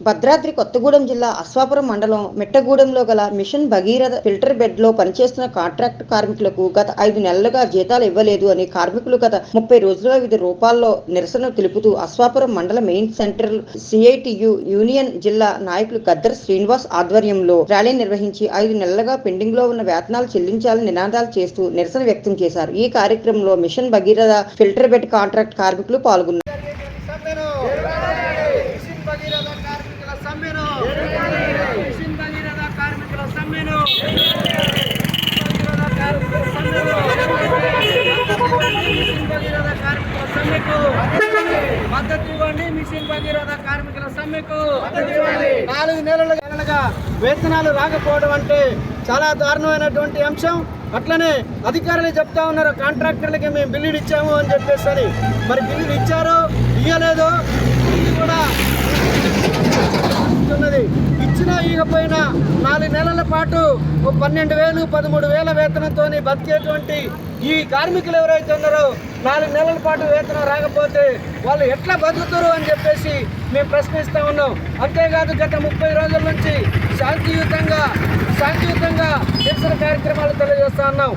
భద్రాద్రి కొత్తగూడెం జిల్లా అశ్వాపురం మండలం మిట్టగూడెంలో గల మిషన్ భగీరథ ఫిల్టర్ బెడ్ లో పనిచేస్తున్న కాంట్రాక్ట్ కార్మికులకు గత 5 నెలలుగా జీతాలు ఇవ్వలేదు అని కార్మికులు గత 30 రోజులుగా వివిధ రూపాల్లో నిరసన తెలుపుతూ అశ్వాపురం మండల మెయిన్ సెంట్రల్ సిఐటియు యూనియన్ జిల్లా నాయకులు గద్దర్ శ్రీనివాస్ ఆధ్వర్యంలో ర్యాలీ నిర్వహించి 5 నెలలుగా పెండింగ్ లో ఉన్న వేతనాలు చెల్లించాలని నినాదాలు చేస్తూ నిరసన వ్యక్తం చేశారు. ఈ కార్యక్రమంలో mission Bhagiratha filter bed contract కార్మికులు పాల్గొన్నారు. మద్దతు ఇవ్వండి. మిషన్ భగీరథ కార్మికుల సమ్మెకు 4 నెలలుగా వేతనాలు రాకపోవడం అంటే చాలా దారుణమైనటువంటి అంశం. అట్లనే అధికారులు చెప్తా ఉన్నారు, కాంట్రాక్టర్లకి మేము బిల్లులు ఇచ్చాము అని చెప్పేసి. మరి బిల్లులు ఇచ్చారో ఇయ్యలేదో ఇది కూడా ఉన్నది. ఇచ్చినా ఇకపోయినా 4 నెలల పాటు 12,000 13,000 వేతనంతో బతికేటువంటి ఈ కార్మికులు ఎవరైతే ఉన్నారో 4 నెలల పాటు వేతనం రాకపోతే వాళ్ళు ఎట్లా బతుకుతారు అని చెప్పేసి మేము ప్రశ్నిస్తూ ఉన్నాం. అంతేకాదు గత 30 రోజుల నుంచి శాంతియుతంగా నిరసన కార్యక్రమాలు తెలియజేస్తా ఉన్నాం.